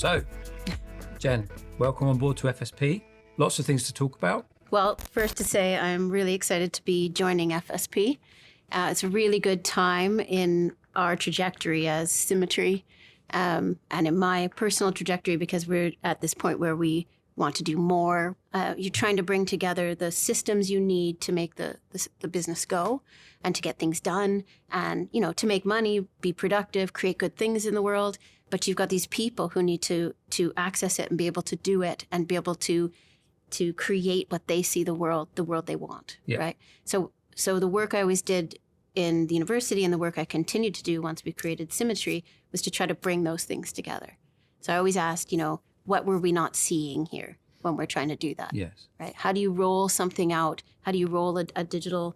So, Jen, welcome on board to FSP. Lots of things to talk about. Well, first to say, I'm really excited to be joining FSP. It's a really good time in our trajectory as Symmetry and in my personal trajectory, because we're at this point where we want to do more. You're trying to bring together the systems you need to make the business go and to get things done and, to make money, be productive, create good things in the world. But you've got these people who need to access it and be able to do it and be able to create what they see the world they want, right? So the work I always did in the university and the work I continued to do once we created Symmetry was to try to bring those things together. So I always asked, what were we not seeing here when we're trying to do that? Yes. Right? How do you roll something out? How do you roll a digital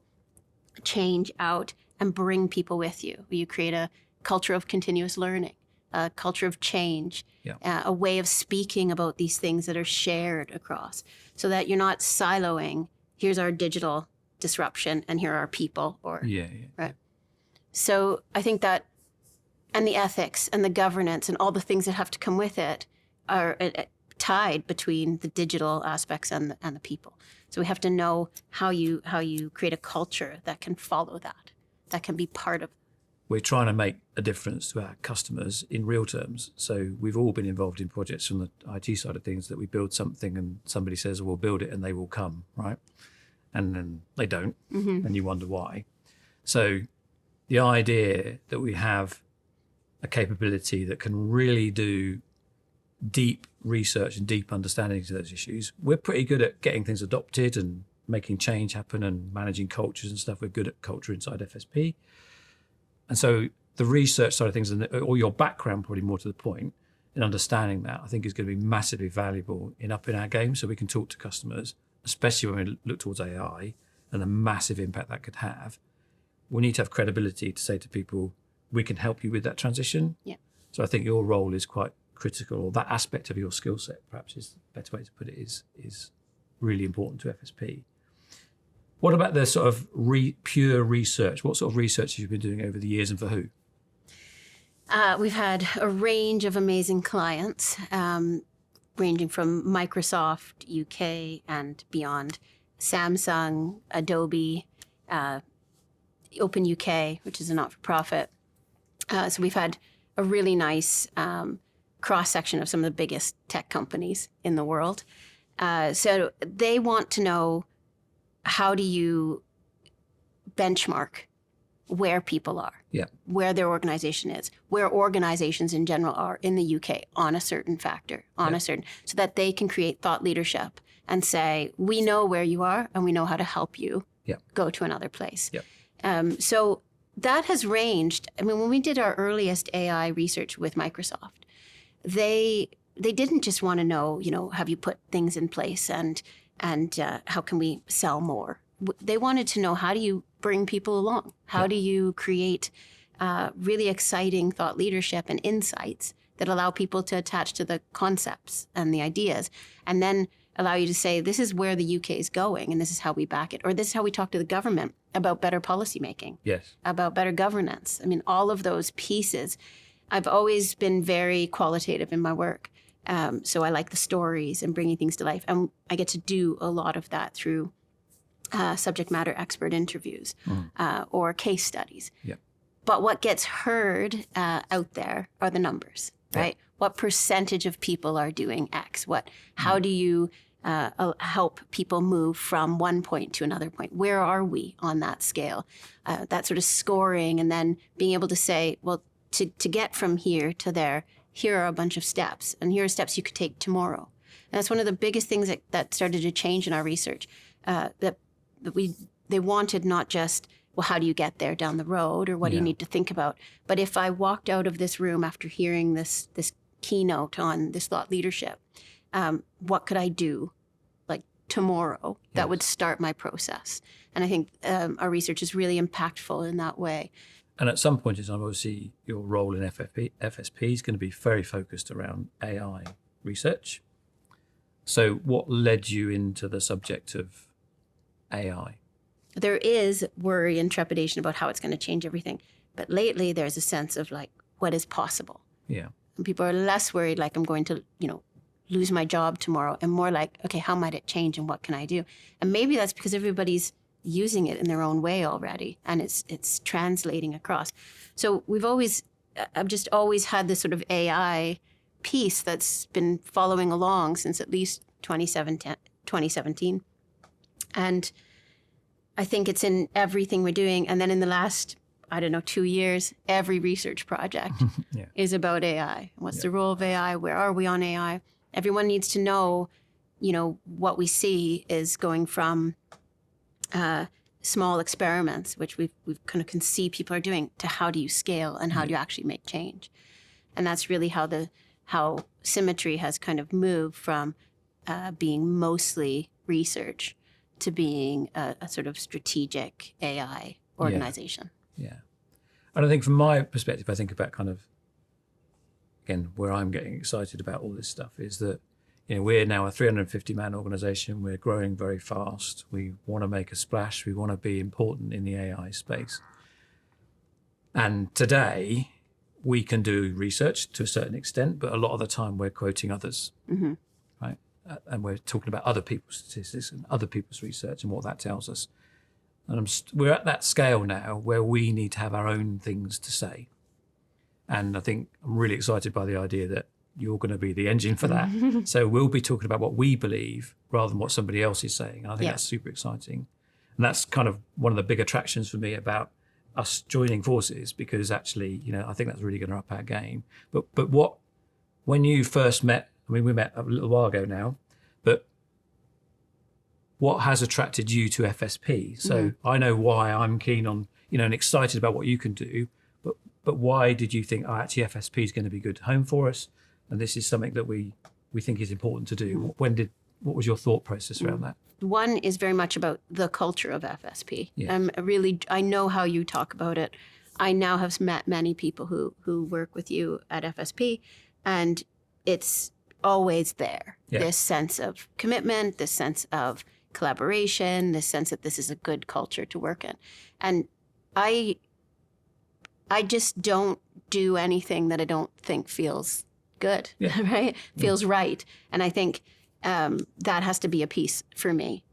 change out and bring people with you? You create a culture of continuous learning, a culture of change, a way of speaking about these things that are shared across, so that you're not siloing, here's our digital disruption and here are our people. Right. So I think that, and the ethics and the governance and all the things that have to come with it are tied between the digital aspects and the people. So we have to know how you create a culture that can follow that can be part of. We're trying to make a difference to our customers in real terms. So we've all been involved in projects from the IT side of things that we build something and somebody says, we'll build it and they will come, right? And then they don't, and you wonder why. So the idea that we have a capability that can really do deep research and deep understanding to those issues, we're pretty good at getting things adopted and making change happen and managing cultures and stuff. We're good at culture inside FSP. And so the research side of things, or your background, probably more to the point, in understanding that, I think is going to be massively valuable in upping our game so we can talk to customers, especially when we look towards AI and the massive impact that could have. We need to have credibility to say to people, we can help you with that transition. Yeah. So I think your role is quite critical, or that aspect of your skill set, perhaps is the better way to put it, is really important to FSP. What about the sort of pure research? What sort of research have you been doing over the years and for who? We've had a range of amazing clients, ranging from Microsoft, UK and beyond, Samsung, Adobe, Open UK, which is a not-for-profit. So we've had a really nice cross-section of some of the biggest tech companies in the world. So they want to know, how do you benchmark where people are, where their organization is, where organizations in general are in the UK on a certain factor, so that they can create thought leadership and say, we know where you are and we know how to help you go to another place. So that has ranged. I mean, when we did our earliest AI research with Microsoft, they didn't just want to know, have you put things in place and how can we sell more? They wanted to know, how do you bring people along? How do you create really exciting thought leadership and insights that allow people to attach to the concepts and the ideas, and then allow you to say, this is where the UK is going and this is how we back it, or this is how we talk to the government about better policymaking, about better governance. I mean, all of those pieces. I've always been very qualitative in my work. So I like the stories and bringing things to life. And I get to do a lot of that through subject matter expert interviews or case studies. But what gets heard out there are the numbers, right? What percentage of people are doing X? How do you help people move from one point to another point? Where are we on that scale? That sort of scoring, and then being able to say, well, to get from here to there, here are a bunch of steps, and here are steps you could take tomorrow. And that's one of the biggest things that started to change in our research. They wanted not just, well, how do you get there down the road, or what do you need to think about? But if I walked out of this room after hearing this keynote on this thought leadership, what could I do, like tomorrow, that would start my process? And I think our research is really impactful in that way. And at some point in time, obviously, your role in FSP is going to be very focused around AI research. So what led you into the subject of AI? There is worry and trepidation about how it's going to change everything. But lately, there's a sense of like, what is possible? And people are less worried like I'm going to, lose my job tomorrow, and more like, okay, how might it change and what can I do? And maybe that's because everybody's using it in their own way already, and it's translating across. So I've just always had this sort of AI piece that's been following along since at least 2017. And I think it's in everything we're doing. And then in the last, 2 years, every research project is about AI. What's the role of AI? Where are we on AI? Everyone needs to know, what we see is going from small experiments, which we've kind of can see people are doing, to how do you scale and how do you actually make change? And that's really how Symmetry has kind of moved from being mostly research to being a sort of strategic AI organization. Yeah. And I think from my perspective, I think about kind of, again, where I'm getting excited about all this stuff is that, we're now a 350-man organization. We're growing very fast. We want to make a splash. We want to be important in the AI space. And today, we can do research to a certain extent, but a lot of the time we're quoting others, right? And we're talking about other people's statistics and other people's research and what that tells us. And we're at that scale now where we need to have our own things to say. And I think I'm really excited by the idea that you're going to be the engine for that. So we'll be talking about what we believe rather than what somebody else is saying. And I think that's super exciting. And that's kind of one of the big attractions for me about us joining forces, because actually, I think that's really going to up our game. But when you first met, we met a little while ago now, but what has attracted you to FSP? So I know why I'm keen on, and excited about what you can do, but why did you think, actually FSP is going to be a good home for us? And this is something that we think is important to do. What was your thought process around that? One is very much about the culture of FSP. Yes. I know how you talk about it. I now have met many people who work with you at FSP, and it's always there. Yeah. This sense of commitment, this sense of collaboration, this sense that this is a good culture to work in. And I just don't do anything that I don't think feels good, right? Feels right. And I think that has to be a piece for me.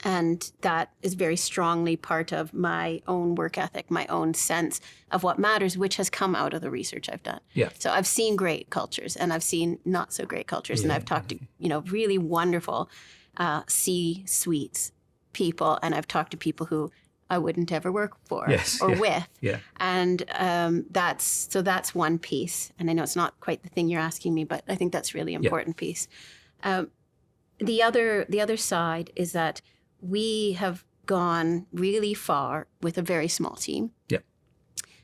And that is very strongly part of my own work ethic, my own sense of what matters, which has come out of the research I've done. Yeah. So I've seen great cultures and I've seen not so great cultures. And I've talked to, really wonderful C-suites people. And I've talked to people who I wouldn't ever work for with. Yeah. And that's one piece. And I know it's not quite the thing you're asking me, but I think that's really important piece. The other side is that we have gone really far with a very small team. Yeah.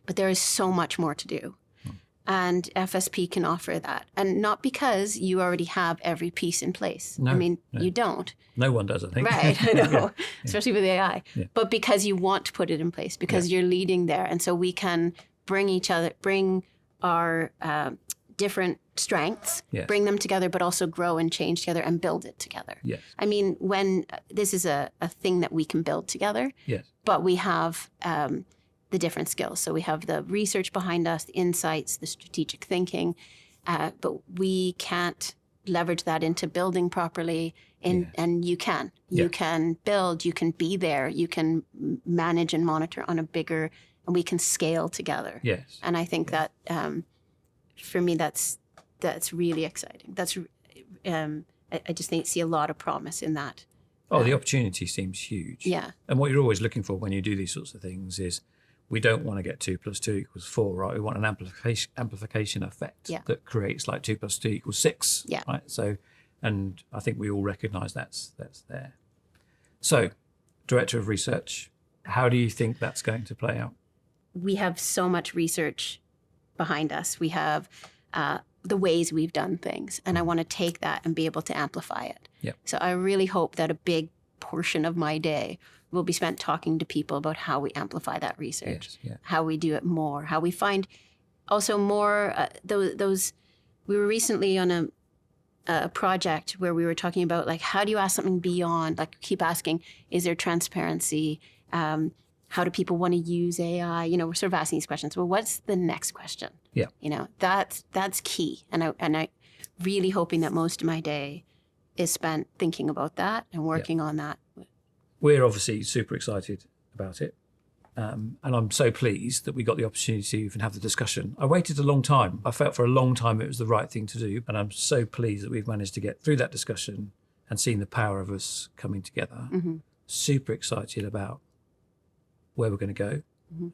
But there is so much more to do. And FSP can offer that. And not because you already have every piece in place. No, you don't. No one does, I think. Right, I know, especially with AI. Yeah. But because you want to put it in place, because you're leading there. And so we can bring our different strengths, bring them together, but also grow and change together and build it together. Yes. I mean, when this is a thing that we can build together, but we have the different skills. So we have the research behind us, the insights, the strategic thinking, but we can't leverage that into building properly. And you can. You can build, you can be there, you can manage and monitor on a bigger, and we can scale together. Yes. And I think that, for me, that's really exciting. I just see a lot of promise in that. Oh, the opportunity seems huge. Yeah. And what you're always looking for when you do these sorts of things is, we don't want to get 2 + 2 = 4, right? We want an amplification effect that creates like 2 + 2 = 6, right? So, and I think we all recognise that's there. So, Director of Research, how do you think that's going to play out? We have so much research behind us. We have the ways we've done things, and I want to take that and be able to amplify it. Yeah. So I really hope that a big portion of my day will be spent talking to people about how we amplify that research, how we do it more, how we find also more those. We were recently on a project where we were talking about, like, how do you ask something beyond, like, keep asking, is there transparency? how do people want to use AI? You know, we're sort of asking these questions. Well, what's the next question? Yeah. You know, that's key. And I really hoping that most of my day is spent thinking about that and working on that. We're obviously super excited about it. And I'm so pleased that we got the opportunity to even have the discussion. I waited a long time. I felt for a long time it was the right thing to do. And I'm so pleased that we've managed to get through that discussion and seen the power of us coming together. Mm-hmm. Super excited about where we're going to go,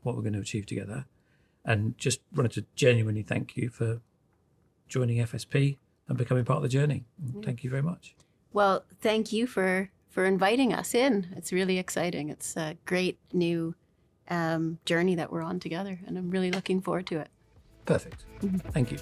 what we're going to achieve together. And just wanted to genuinely thank you for joining FSP and becoming part of the journey. Thank you very much. Well, thank you for inviting us in. It's really exciting. It's a great new journey that we're on together, and I'm really looking forward to it. Perfect. Thank you.